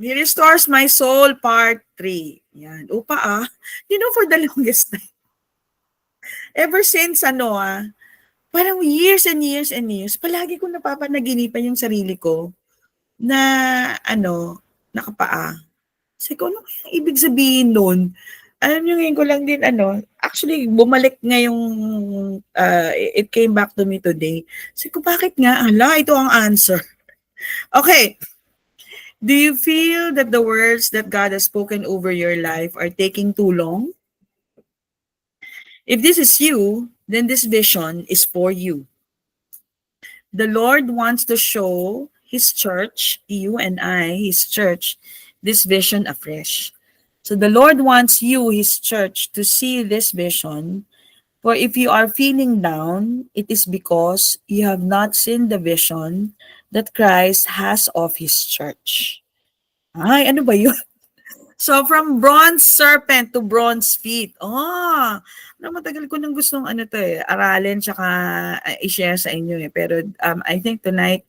He Restores My Soul Part 3. Yan. Upa for the longest time, ever since parang years and years and years, palagi ko napapanaginipan yung sarili ko na nakapaa. Sabi ko, ano kayang ibig sabihin nun? Alam niyo, ngayon ko lang din actually bumalik nga yung it came back to me today. Sabi ko, bakit nga? Ito ang answer. Okay. Do you feel that the words that God has spoken over your life are taking too long? If this is you, then this vision is for you. The Lord wants to show His church, you and I, His church, this vision afresh. So the Lord wants you, His church, to see this vision. For if you are feeling down, it is because you have not seen the vision that Christ has of His church. Ay, ano ba yun? So, from bronze serpent to bronze feet. Matagal ko nang gustong aralin tsaka i-share sa inyo Pero I think tonight,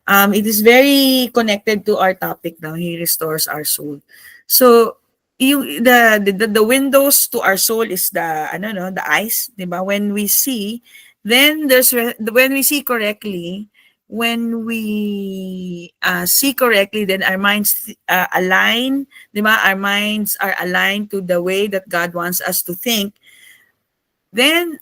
it is very connected to our topic now. He restores our soul. So, the windows to our soul is the eyes, 'di ba? When we see, then when we see correctly, then our minds align, 'di ba? Our minds are aligned to the way that God wants us to think. Then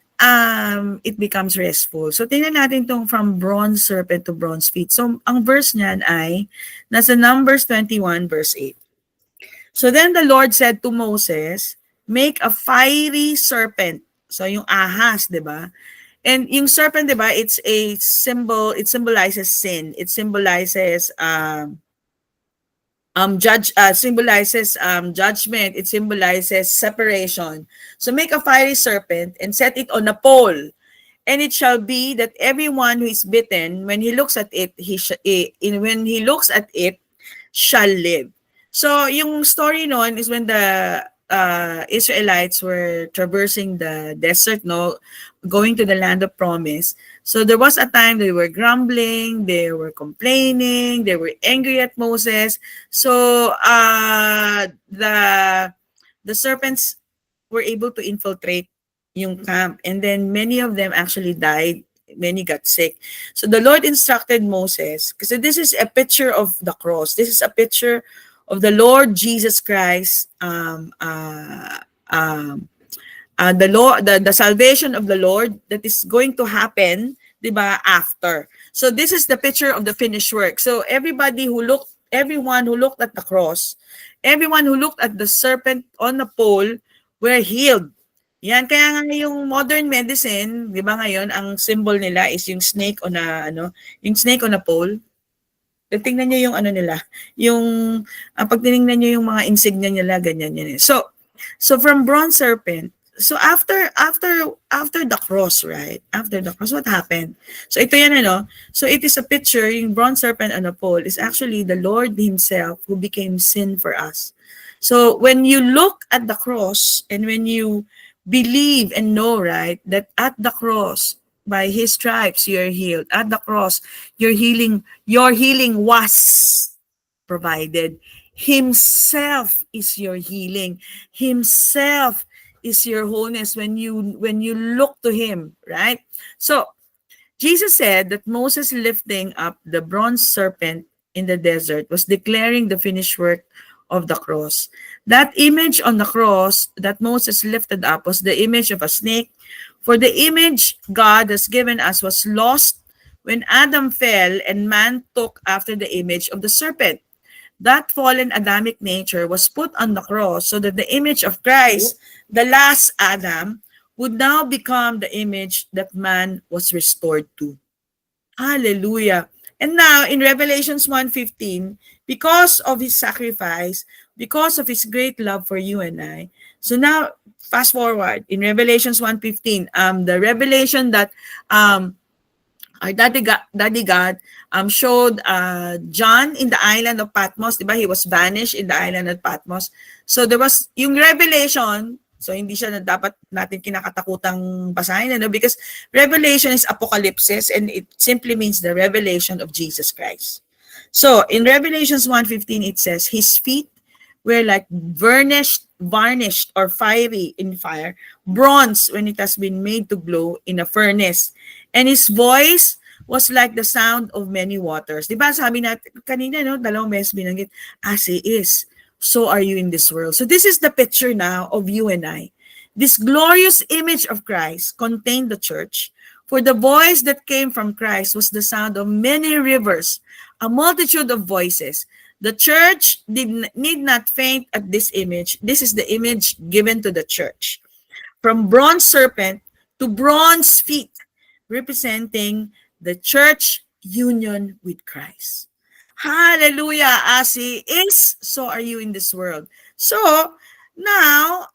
it becomes restful. So tingnan natin tong from bronze serpent to bronze feet. So ang verse niyan ay nasa Numbers 21 verse 8. So then the Lord said to Moses, make a fiery serpent. So yung ahas, 'di ba? And yung serpent, 'di ba, it's a symbol, it symbolizes sin. It symbolizes judgment, it symbolizes separation. So make a fiery serpent and set it on a pole. And it shall be that everyone who is bitten, when he looks at it, shall live. So yung story noon is when the Israelites were traversing the desert, going to the land of promise. So there was a time they were grumbling, they were complaining, they were angry at Moses. So the serpents were able to infiltrate yung camp, and then many of them actually died. Many got sick. So the Lord instructed Moses, because this is a picture of the cross. This is a picture of the Lord Jesus Christ, the salvation of the Lord that is going to happen, diba, after. So this is the picture of the finished work. So everyone who looked at the cross, everyone who looked at the serpent on the pole were healed. Yan, kaya nga yung modern medicine, di ba ngayon, ang symbol nila is yung snake on a pole. Tingnan niyo yung nila, yung pag tiningnan niyo yung mga insignia nila, ganyan yan. So from bronze serpent, so after the cross, right? After the cross, what happened? So ito yan So it is a picture, yung bronze serpent on a pole is actually the Lord Himself who became sin for us. So when you look at the cross and when you believe and know, right, that at the cross, by His stripes you are healed. At the cross, your healing was provided. Himself is your healing. Himself is your wholeness when you look to Him, right? So Jesus said that Moses lifting up the bronze serpent in the desert was declaring the finished work of the cross. That image on the cross that Moses lifted up was the image of a snake. For the image God has given us was lost when Adam fell and man took after the image of the serpent. That fallen Adamic nature was put on the cross so that the image of Christ, the last Adam, would now become the image that man was restored to. Hallelujah. And now in Revelations 1:15, because of His sacrifice, because of His great love for you and I, so now fast forward in Revelations 1:15, the revelation that our Daddy God showed John in the island of Patmos, diba? He was banished in the island of Patmos. So there was yung revelation. So hindi siya na dapat natin kinakatakutang basahin, because revelation is apocalypse and it simply means the revelation of Jesus Christ. So in Revelations 1:15 it says, his feet were like varnished or fiery in fire, bronze when it has been made to glow in a furnace. And his voice was like the sound of many waters. Di ba sabi natin kanina, no, dalawang beses binanggit, as he is, so are you in this world. So this is the picture now of you and I. This glorious image of Christ contained the church. For the voice that came from Christ was the sound of many rivers, a multitude of voices. The church need not faint at this image. This is the image given to the church. From bronze serpent to bronze feet, representing the church union with Christ. Hallelujah. As he is, so are you in this world. So now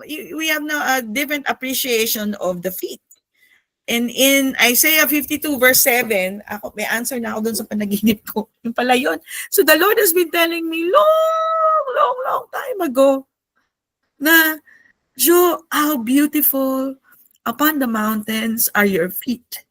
we have now a different appreciation of the feet. And in Isaiah 52 verse 7, ako, may answer na ako dun sa panaginip ko. Yung pala yun. So the Lord has been telling me long time ago na, Jo, how beautiful upon the mountains are your feet,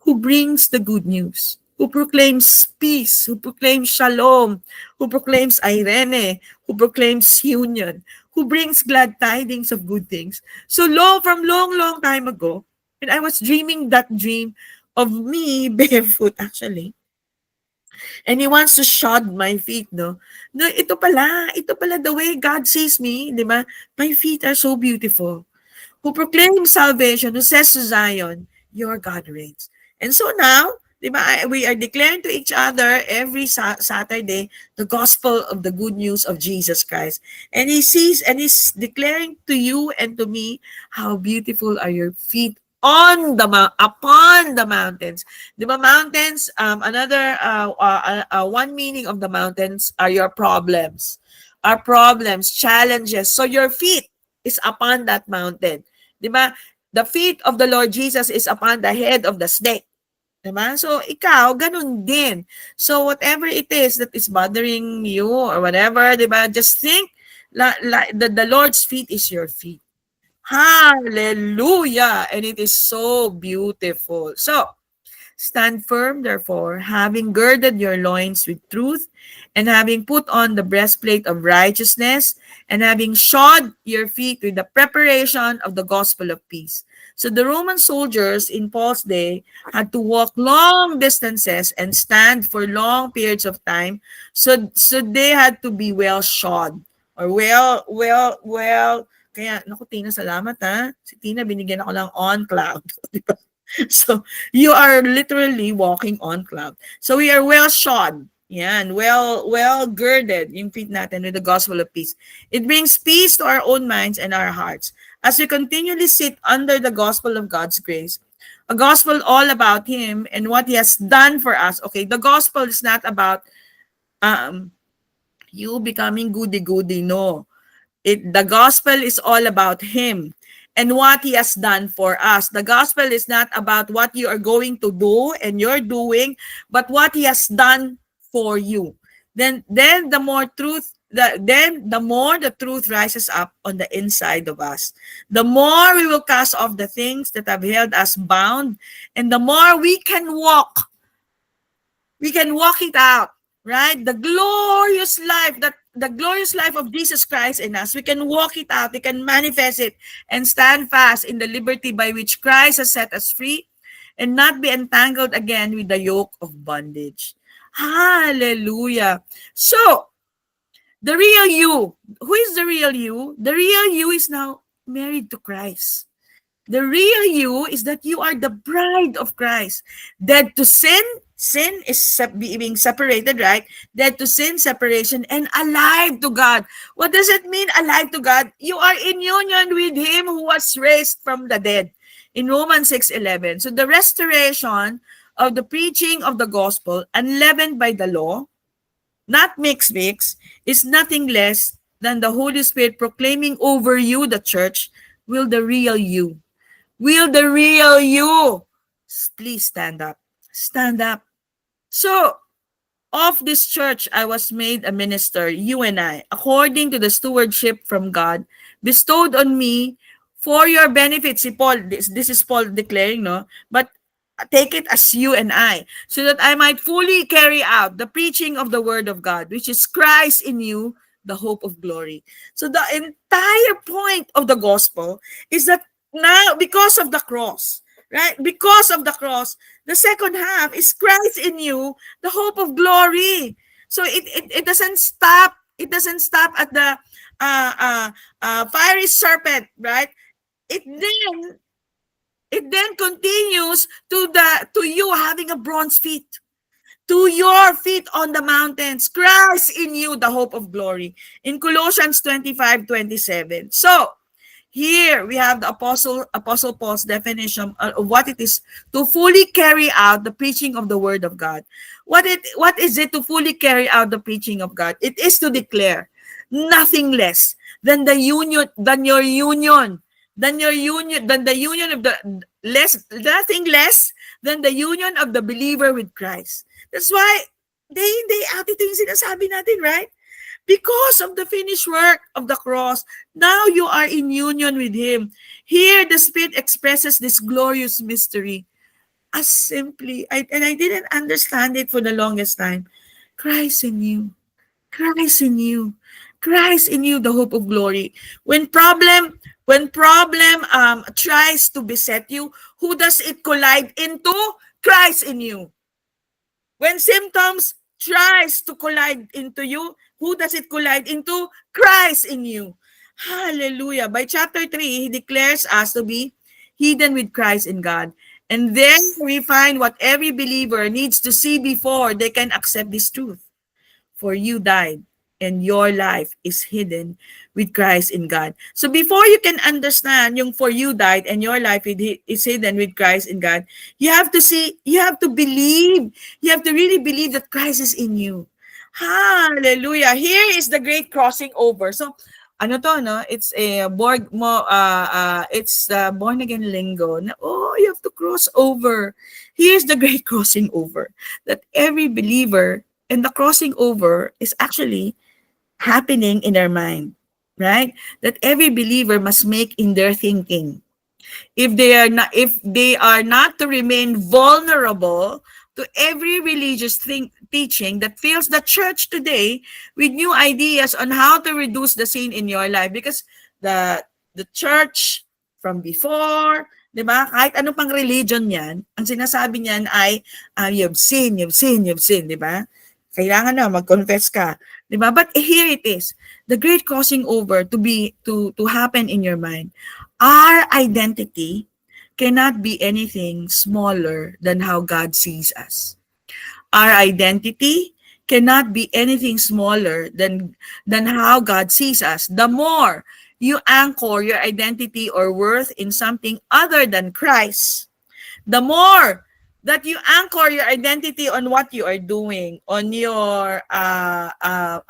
who brings the good news, who proclaims peace, who proclaims shalom, who proclaims irene, who proclaims union, who brings glad tidings of good things. So from long time ago, and I was dreaming that dream of me barefoot actually. And he wants to shod my feet, no? No, ito pala the way God sees me, di ba? My feet are so beautiful. Who proclaims salvation, who says to Zion, your God reigns. And so now, di ba, we are declaring to each other every Saturday the gospel of the good news of Jesus Christ. And he sees and he's declaring to you and to me how beautiful are your feet upon the mountains. Di ba, mountains, another one meaning of the mountains are your problems. Our problems, challenges. So your feet is upon that mountain. Di ba? The feet of the Lord Jesus is upon the head of the snake. Diba? So, ikaw, ganun din. So, whatever it is that is bothering you or whatever, diba? Just think the Lord's feet is your feet. Hallelujah! And it is so beautiful. So, stand firm, therefore, having girded your loins with truth, and having put on the breastplate of righteousness, and having shod your feet with the preparation of the gospel of peace. So the Roman soldiers in Paul's day had to walk long distances and stand for long periods of time. So they had to be well shod or well. Kaya, naku, Tina, salamat ha. Si Tina, binigyan ako lang on cloud. Diba? So, you are literally walking on cloud. So, we are well shod. Yan, well girded yung feet natin with the gospel of peace. It brings peace to our own minds and our hearts as we continually sit under the gospel of God's grace. A gospel all about Him and what He has done for us. Okay, the gospel is not about you becoming goody-goody. No. The gospel is all about Him and what He has done for us. The gospel is not about what you are going to do and you're doing, but what He has done for you. Then the more the truth rises up on the inside of us. The more we will cast off the things that have held us bound, and the more we can walk. We can walk it out, right? The glorious life of Jesus Christ in us. We can walk it out. We can manifest it and stand fast in the liberty by which Christ has set us free and not be entangled again with the yoke of bondage. Hallelujah. So, the real you. Who is the real you? The real you is now married to Christ. The real you is that you are the bride of Christ. Dead to sin. Sin is being separated, right? Dead to sin, separation, and alive to God. What does it mean, alive to God? You are in union with Him who was raised from the dead. In Romans 6:11. So the restoration of the preaching of the gospel, unleavened by the law, not mix, is nothing less than the Holy Spirit proclaiming over you, the church, will the real you. Will the real you. Please stand up. Stand up. So, of this church, I was made a minister, you and I, according to the stewardship from God, bestowed on me for your benefit. Si Paul, this is Paul declaring, no? But take it as you and I, so that I might fully carry out the preaching of the word of God, which is Christ in you, the hope of glory. So the entire point of the gospel is that now, because of the cross, right? Because of the cross, the second half is Christ in you, the hope of glory. So it doesn't stop. It doesn't stop at the fiery serpent, right? It then it then continues to you having a bronze feet, to your feet on the mountains, Christ in you, the hope of glory. In Colossians 25:27. So here we have the Apostle Paul's definition of what it is to fully carry out the preaching of the word of God. What is it to fully carry out the preaching of God? It is to declare nothing less than the union, than the union of the nothing less than the union of the believer with Christ. That's why day out ito yung sinasabi natin, right? Because of the finished work of the cross, now you are in union with Him. Here, the Spirit expresses this glorious mystery as simply, and I didn't understand it for the longest time. Christ in you. Christ in you. Christ in you, the hope of glory. When problem tries to beset you, who does it collide into? Christ in you. When symptoms tries to collide into you, who does it collide into? Christ in you. Hallelujah. By chapter 3, he declares us to be hidden with Christ in God. And then we find what every believer needs to see before they can accept this truth. For you died, and your life is hidden with Christ in God. So before you can understand yung for you died and your life is hidden with Christ in God, you have to see, you have to believe, you have to really believe that Christ is in you. Hallelujah. Here is the great crossing over. So ano to, no? It's a born again lingo. Na, oh, you have to cross over. Here's the great crossing over. That every believer, and the crossing over is actually happening in their mind, right? That every believer must make in their thinking. If they are not to remain vulnerable to every religious teaching that fills the church today with new ideas on how to reduce the sin in your life, because the church from before, 'di ba? Kahit ano pang religion 'yan, ang sinasabi niyan ay you've sinned, 'di ba? Kailangan na mag-confess ka, 'di ba? But here it is, the great crossing over to happen in your mind. Our identity cannot be anything smaller than how God sees us. Our identity cannot be anything smaller than how God sees us. The more you anchor your identity or worth in something other than Christ, the more that you anchor your identity on what you are doing, on your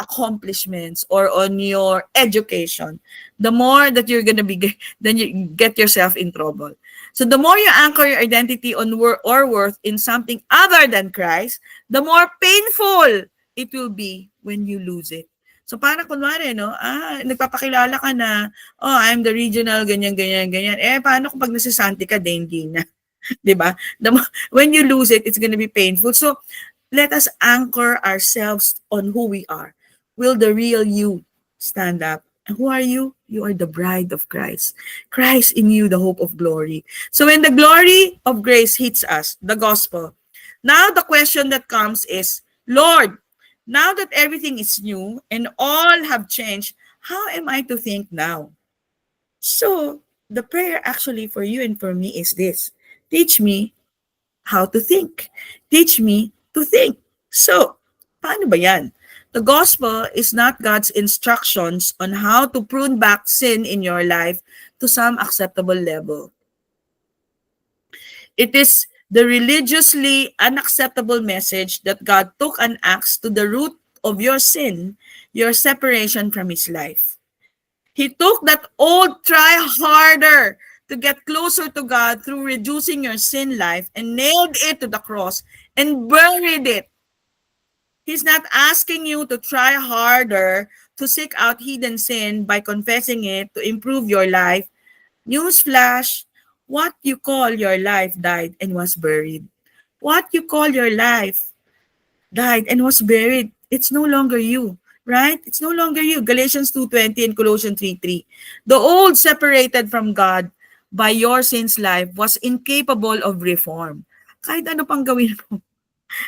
accomplishments, or on your education, the more that you're going to be, then you get yourself in trouble. So the more you anchor your identity on or worth in something other than Christ, the more painful it will be when you lose it. So parang kunwari, no? Nagpapakilala ka na, oh, I'm the regional, ganyan. Paano kung pag nasisanti ka, hindi na? Diba? When you lose it, it's going to be painful. So let us anchor ourselves on who we are. Will the real you stand up? And who are you? You are the bride of Christ. Christ in you, the hope of glory. So when the glory of grace hits us, the gospel, now the question that comes is, Lord, now that everything is new and all have changed, how am I to think now? So the prayer actually for you and for me is this: teach me how to think. Teach me to think. So, paano ba yan? The gospel is not God's instructions on how to prune back sin in your life to some acceptable level. It is the religiously unacceptable message that God took an axe to the root of your sin, your separation from His life. He took that old try harder to get closer to God through reducing your sin life and nailed it to the cross and buried it. He's not asking you to try harder to seek out hidden sin by confessing it to improve your life. Newsflash, What you call your life died and was buried. What you call your life died and was buried. It's no longer you, right? It's no longer you. Galatians 2:20 and Colossians 3:3. The old separated from God by your sins life was incapable of reform. Kahit ano pang gawin mo,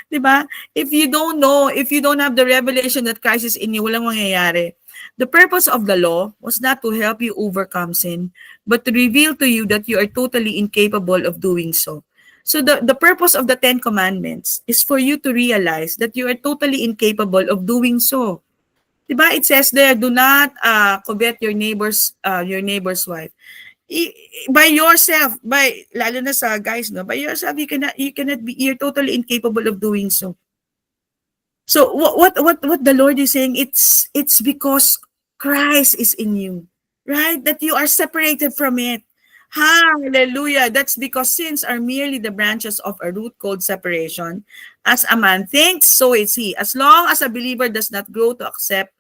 'di ba? If you don't know, if you don't have the revelation that Christ is in you, walang mangyayari. The purpose of the law was not to help you overcome sin, but to reveal to you that you are totally incapable of doing so. So the purpose of the Ten Commandments is for you to realize that you are totally incapable of doing so. Diba? It says there, do not covet your neighbor's wife. By yourself, by lalo na sa guys, no, by yourself you cannot be, you're totally incapable of doing so. So what the Lord is saying, it's because Christ is in you, right? That you are separated from it. Hallelujah. That's because sins are merely the branches of a root called separation. As a man thinks, so is he. As long as a believer does not grow to accept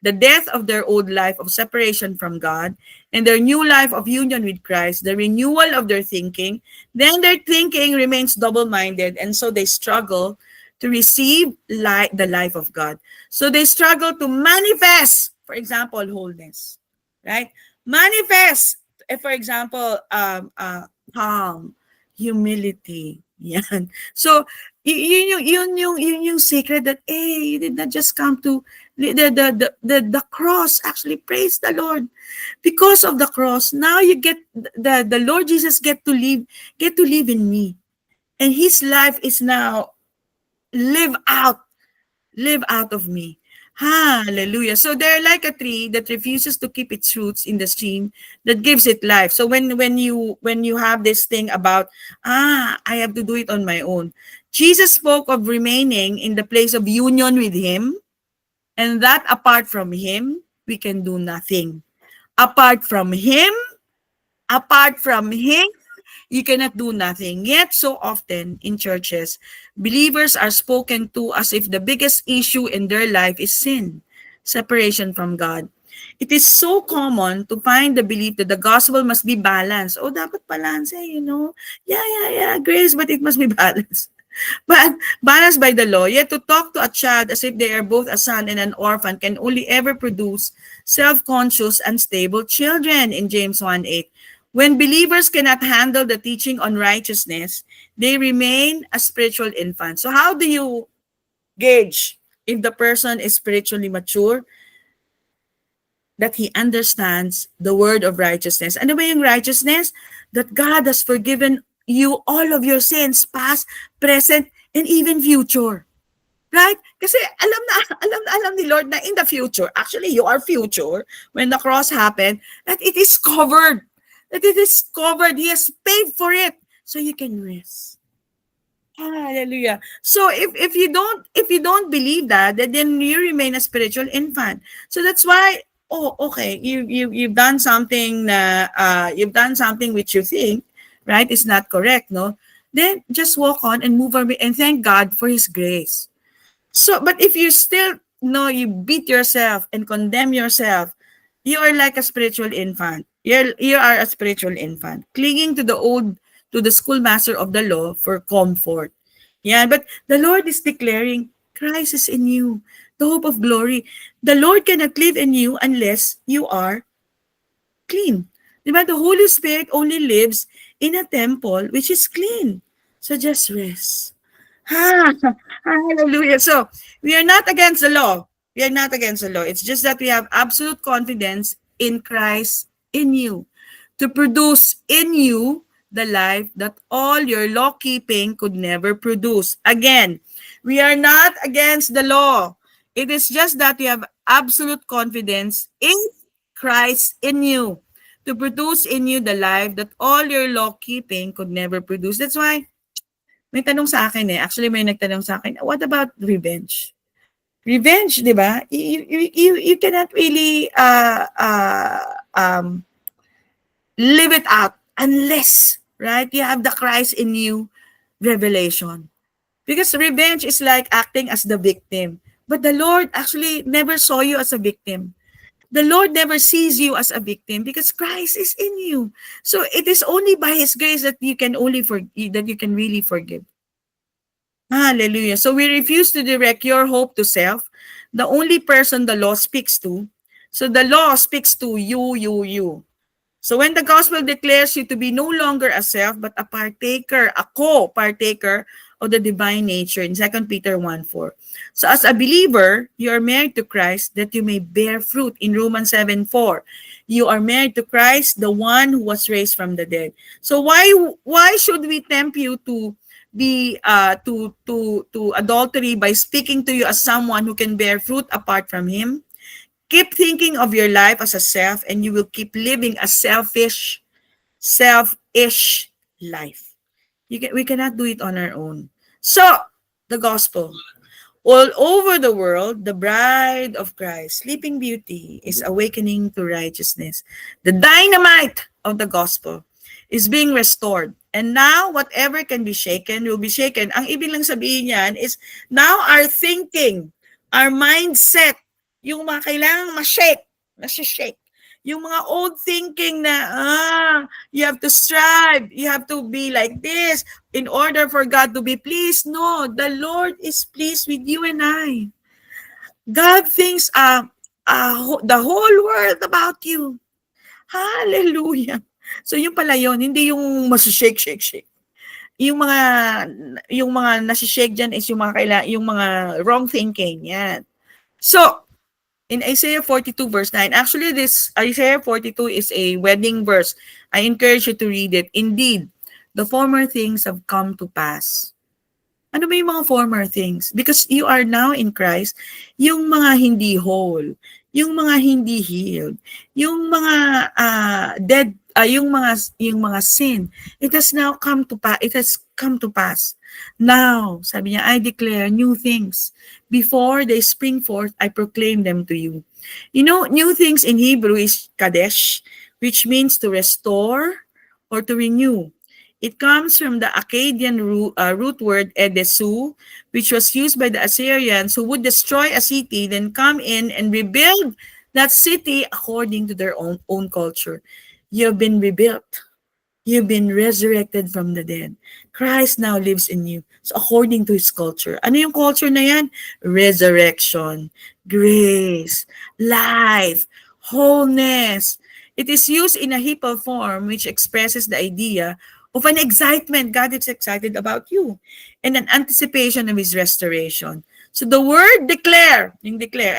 the death of their old life of separation from God and their new life of union with Christ, the renewal of their thinking, then their thinking remains double-minded, and so they struggle to receive the life of God. So they struggle to manifest, for example, wholeness, right? Manifest, for example, calm, humility. Yan. So, yun yung secret that, hey, you did not just come to the cross. Actually, praise the Lord. Because of the cross, now you get the Lord Jesus get to live in me. And his life is now live out of me. Hallelujah. So they're like a tree that refuses to keep its roots in the stream that gives it life. So when you have this thing about I have to do it on my own. Jesus spoke of remaining in the place of union with him, and that apart from him we can do nothing. Apart from him, you cannot do nothing. Yet so often in churches, believers are spoken to as if the biggest issue in their life is sin, separation from God. It is so common to find the belief that the gospel must be balanced. Oh, dapat balance, Yeah, grace, but it must be balanced. But balanced by the law, yet to talk to a child as if they are both a son and an orphan can only ever produce self-conscious, unstable children in James 1:8. When believers cannot handle the teaching on righteousness, they remain a spiritual infant. So how do you gauge if the person is spiritually mature? That he understands the word of righteousness. Ano ba yung righteousness? That God has forgiven you all of your sins, past, present, and even future. Right? Kasi alam ni Lord na in the future, actually you are future, when the cross happened, that it is covered. That it is covered. He has paid for it. So you can rest. Hallelujah. So if you don't believe that, then you remain a spiritual infant. So that's why, okay, you've done something which you think, right, is not correct, no? Then just walk on and move on and thank God for his grace. So, but if you still you beat yourself and condemn yourself, you are like a spiritual infant. You are a spiritual infant, clinging to the schoolmaster of the law for comfort. Yeah, but the Lord is declaring, Christ is in you, the hope of glory. The Lord cannot live in you unless you are clean. Diba? The Holy Spirit only lives in a temple which is clean. So just rest. Hallelujah. So we are not against the law. We are not against the law. It's just that we have absolute confidence in Christ in you to produce in you the life that all your law keeping could never produce. Again, we are not against the law. It is just that we have absolute confidence in Christ in you to produce in you the life that all your law keeping could never produce. That's why may tanong sa akin actually may nagtanong sa akin, what about revenge? Revenge, di ba? You cannot really live it out unless, right, you have the Christ in you revelation. Because revenge is like acting as the victim. But the Lord actually never saw you as a victim. The Lord never sees you as a victim because Christ is in you. So it is only by His grace that you can that you can really forgive. Hallelujah. So we refuse to direct your hope to self, the only person the law speaks to. So the law speaks to you. So when the gospel declares you to be no longer a self, but a partaker, a co-partaker of the divine nature in 2 Peter 1:4. So as a believer, you are married to Christ that you may bear fruit in Romans 7:4. You are married to Christ, the one who was raised from the dead. So why should we tempt you to be to adultery by speaking to you as someone who can bear fruit apart from him? Keep thinking of your life as a self and you will keep living a selfish life. We cannot do it on our own. So, the gospel. All over the world, the bride of Christ, Sleeping Beauty, is awakening to righteousness. The dynamite of the gospel is being restored. And now, whatever can be shaken will be shaken. Ang ibig lang sabihin yan is, now our thinking, our mindset, yung mga kailangang ma-shake, nasi-shake. Yung mga old thinking na, you have to strive, you have to be like this in order for God to be pleased. No, the Lord is pleased with you and I. God thinks the whole world about you. Hallelujah. So yung pala yun, hindi yung masu-shake. Yung mga nasi-shake dyan is yung mga wrong thinking. Yan. So, in Isaiah 42 verse 9, actually this Isaiah 42 is a wedding verse. I encourage you to read it. Indeed, the former things have come to pass. Ano ba yung mga former things? Because you are now in Christ, yung mga hindi whole, yung mga hindi healed, yung mga dead, yung mga sin, it has come to pass. Now, sabi niya, I declare new things. Before they spring forth, I proclaim them to you. You know, new things in Hebrew is kadesh, which means to restore or to renew. It comes from the Akkadian root word edesu, which was used by the Assyrians who would destroy a city, then come in and rebuild that city according to their own culture. You've been rebuilt. You've been resurrected from the dead. Christ now lives in you. So according to His culture. Ano yung culture na yan? Resurrection, grace, life, wholeness. It is used in a hypo form which expresses the idea of an excitement. God is excited about you. And an anticipation of His restoration. So the word declare, declare,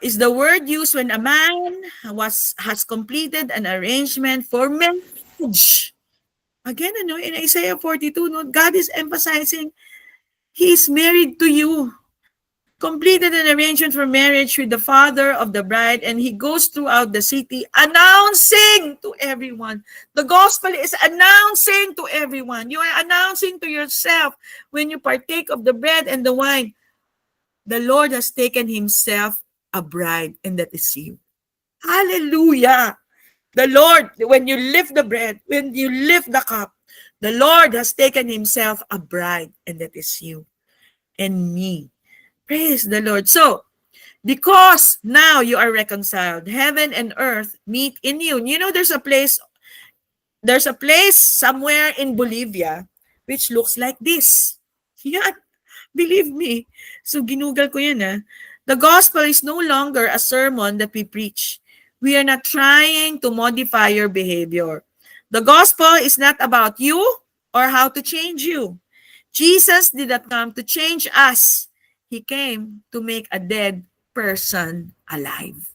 is the word used when a man has completed an arrangement for marriage. Again, in Isaiah 42, God is emphasizing He is married to you. Completed an arrangement for marriage with the father of the bride, and he goes throughout the city announcing to everyone. The gospel is announcing to everyone. You are announcing to yourself when you partake of the bread and the wine. The Lord has taken Himself a bride, and that is you. Hallelujah. The Lord, when you lift the bread, when you lift the cup, the Lord has taken Himself a bride, and that is you and me. Praise the Lord. So, because now you are reconciled, heaven and earth meet in you. You know, there's a place somewhere in Bolivia which looks like this. Yan. Believe me. So, ginugal ko yan. The gospel is no longer a sermon that we preach. We are not trying to modify your behavior. The gospel is not about you or how to change you. Jesus did not come to change us. He came to make a dead person alive.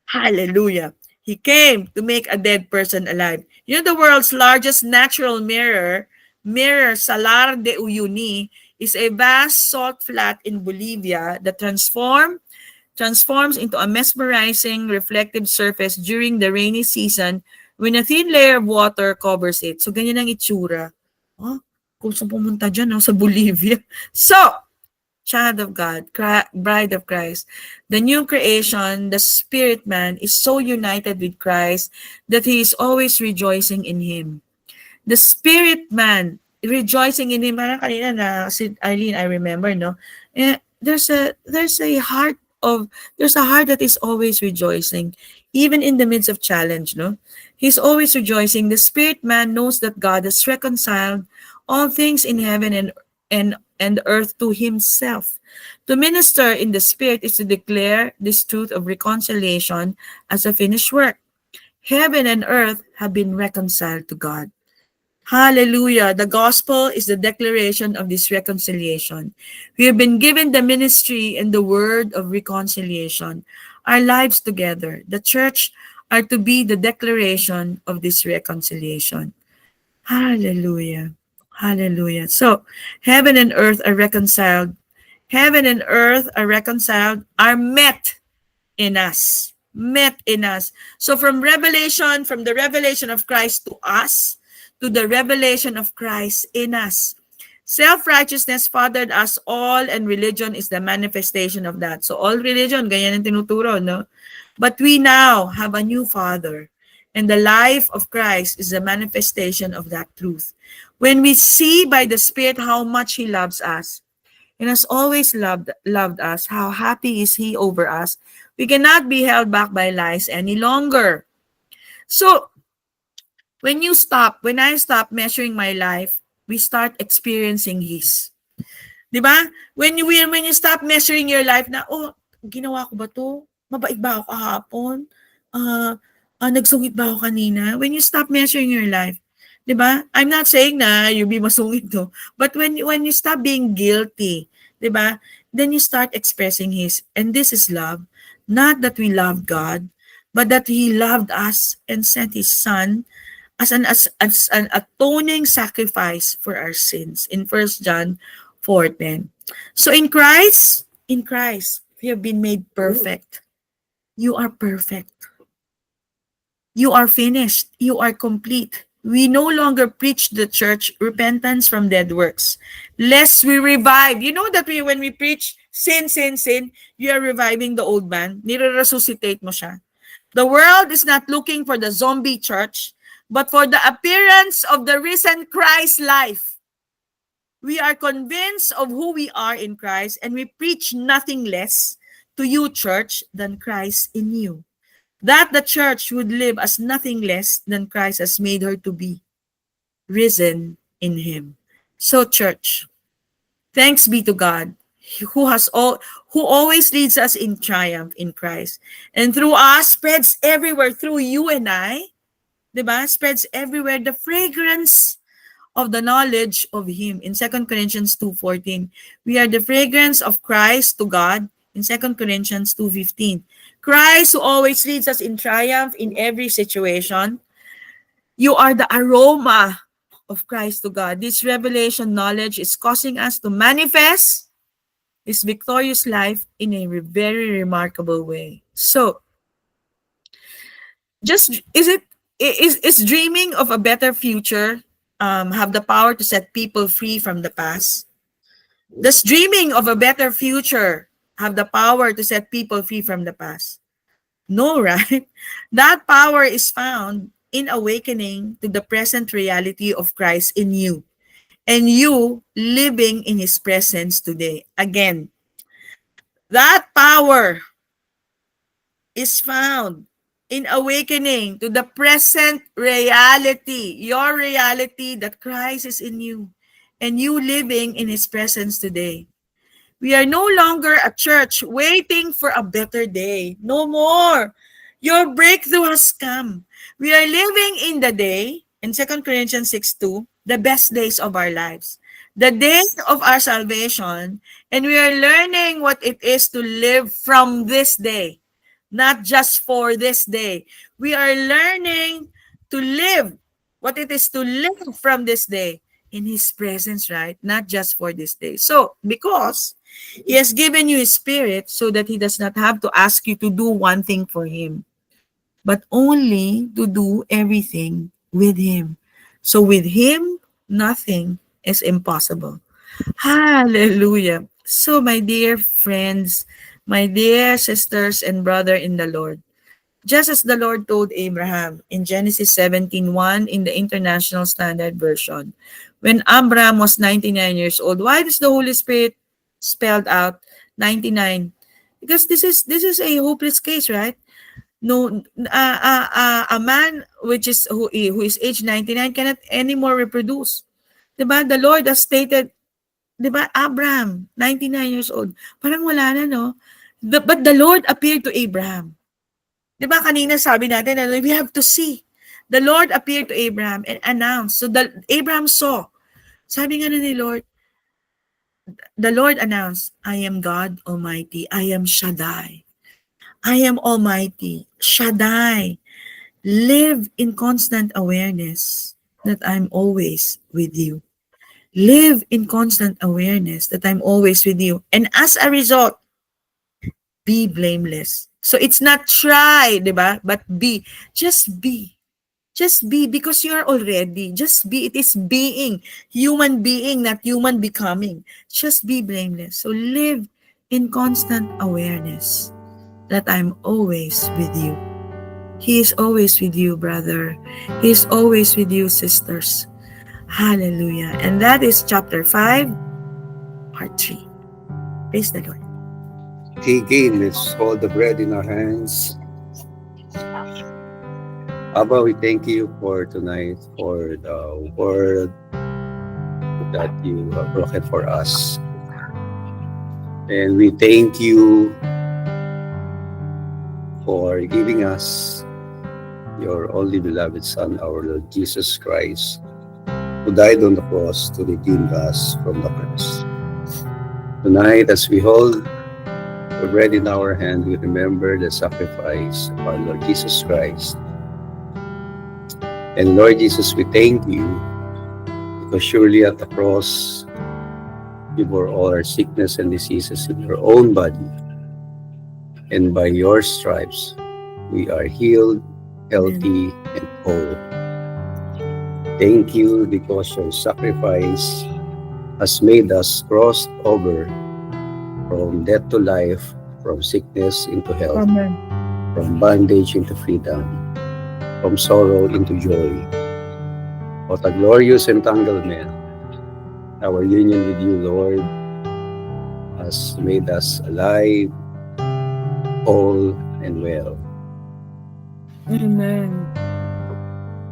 Hallelujah. He came to make a dead person alive. You know, the world's largest natural mirror, Salar de Uyuni, is a vast salt flat in Bolivia that transforms into a mesmerizing reflective surface during the rainy season when a thin layer of water covers it. So, ganyan ang itsura. Kung saan pumunta dyan, sa Bolivia. So, child of God, bride of Christ, the new creation, the spirit man, is so united with Christ that he is always rejoicing in Him. The spirit man, rejoicing in Him. Parang kanina na, si Eileen, I remember, no? There's a heart there's a heart that is always rejoicing, even in the midst of challenge, no? He's always rejoicing. The spirit man knows that God has reconciled all things in heaven and earth to himself. To minister in the spirit is to declare this truth of reconciliation as a finished work. Heaven and earth have been reconciled to God. Hallelujah. The gospel is the declaration of this reconciliation. We have been given the ministry and the word of reconciliation. Our lives together, the church, are to be the declaration of this reconciliation. Hallelujah. Hallelujah. So, heaven and earth are reconciled. Heaven and earth are reconciled, are met in us. Met in us. So from the revelation of Christ to us, to the revelation of Christ in us. Self-righteousness fathered us all, and religion is the manifestation of that. So all religion, ganyan ang tinuturo, no? But we now have a new Father, and the life of Christ is the manifestation of that truth. When we see by the Spirit how much He loves us, and has always loved us, how happy is He over us, we cannot be held back by lies any longer. So, when I stop measuring my life, we start experiencing His. Diba? When you stop measuring your life na, oh, ginawa ko ba to? Mabait ba ako kahapon? Nagsungit ba ako kanina? When you stop measuring your life, diba? I'm not saying na you be masungit, no? But when you stop being guilty, diba? Then you start expressing His. And this is love. Not that we love God, but that He loved us and sent His Son as an atoning sacrifice for our sins in 1 John 4:10. So in Christ, we have been made perfect. You are perfect. You are finished. You are complete. We no longer preach the church repentance from dead works, lest we revive. You know that when we preach sin, you are reviving the old man. Nire-resuscitate mo siya. The world is not looking for the zombie church, but for the appearance of the risen Christ life. We are convinced of who we are in Christ, and we preach nothing less to you, church, than Christ in you. That the church would live as nothing less than Christ has made her to be, risen in Him. So, church, thanks be to God, who always leads us in triumph in Christ, and through us spreads everywhere, through you and I, diba? Spreads everywhere the fragrance of the knowledge of Him. In 2 Corinthians 2:14, we are the fragrance of Christ to God. In 2 Corinthians 2:15, Christ who always leads us in triumph in every situation. You are the aroma of Christ to God. This revelation knowledge is causing us to manifest His victorious life in a very remarkable way. So, is dreaming of a better future have the power to set people free from the past? Does dreaming of a better future have the power to set people free from the past? No, right? That power is found in awakening to the present reality of Christ in you, and you living in His presence today. Again, that power is found in awakening to the present reality, your reality, that Christ is in you, and you living in His presence today. We are no longer a church waiting for a better day. No more. Your breakthrough has come. We are living in the day, in 2 Corinthians 6:2, the best days of our lives, the day of our salvation, and we are learning what it is to live from this day, not just for this day. We are learning to live what it is to live from this day in His presence, right? Not just for this day. So, because He has given you His Spirit so that He does not have to ask you to do one thing for Him, but only to do everything with Him. So with Him, nothing is impossible. Hallelujah. So my dear friends, my dear sisters and brother in the Lord, just as the Lord told Abraham in Genesis 17:1 in the International Standard Version, when Abraham was 99 years old, why does the Holy Spirit spelled out 99? Because this is a hopeless case, right? No, a man who is age 99 cannot anymore reproduce. 'Di ba? The Lord has stated, 'di ba, Abraham, 99 years old. Parang wala na, no? But the Lord appeared to Abraham. 'Di ba kanina sabi natin, we have to see. The Lord appeared to Abraham and announced. So Abraham saw. Sabi nga ni Lord, the Lord announced, I am God Almighty. I am Shaddai. I am Almighty. Shaddai. Live in constant awareness that I'm always with you. Live in constant awareness that I'm always with you. And as a result, be blameless. So it's not try, diba? But be. Just be. Just be, because you are already. Just be. It is being. Human being, not human becoming. Just be blameless. So live in constant awareness that I'm always with you. He is always with you, brother. He is always with you, sisters. Hallelujah. And that is chapter 5, part 3. Praise the Lord. Again, let's hold the bread in our hands. Abba, we thank you for tonight, for the word that you have broken for us. And we thank you for giving us your only beloved Son, our Lord Jesus Christ, who died on the cross to redeem us from the curse. Tonight, as we hold the bread in our hand, we remember the sacrifice of our Lord Jesus Christ. And Lord Jesus, we thank you because surely at the cross, you bore all our sickness and diseases in your own body. And by your stripes, we are healed, healthy, and whole. Thank you because your sacrifice has made us cross over from death to life, from sickness into health, Amen. from bondage into freedom, from sorrow into joy. What a glorious entanglement. Our union with you, Lord, has made us alive, whole, and well. Amen.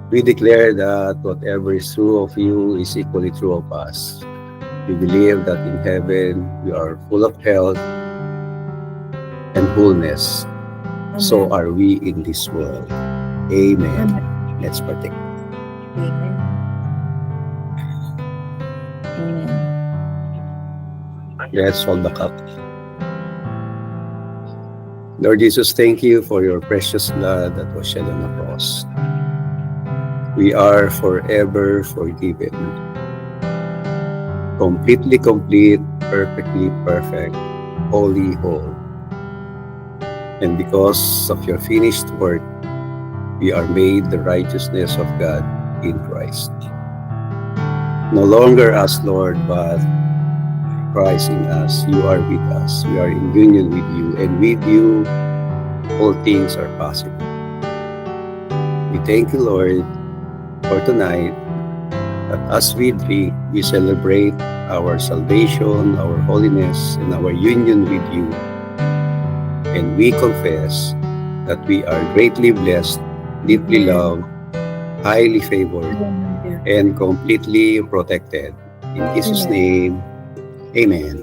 We declare that whatever is true of you is equally true of us. We believe that in heaven we are full of health and wholeness. Amen. So are we in this world. Amen. Amen. Let's partake. Amen. Amen. Let's hold the cup. Lord Jesus, thank you for your precious blood that was shed on the cross. We are forever forgiven. Completely complete, perfectly perfect, wholly whole. And because of your finished work, we are made the righteousness of God in Christ. No longer us, Lord, but Christ in us. You are with us. We are in union with you. And with you, all things are possible. We thank you, Lord, for tonight, that as we drink, we celebrate our salvation, our holiness, and our union with you. And we confess that we are greatly blessed, deeply loved, highly favored, and completely protected. In Jesus' name, amen.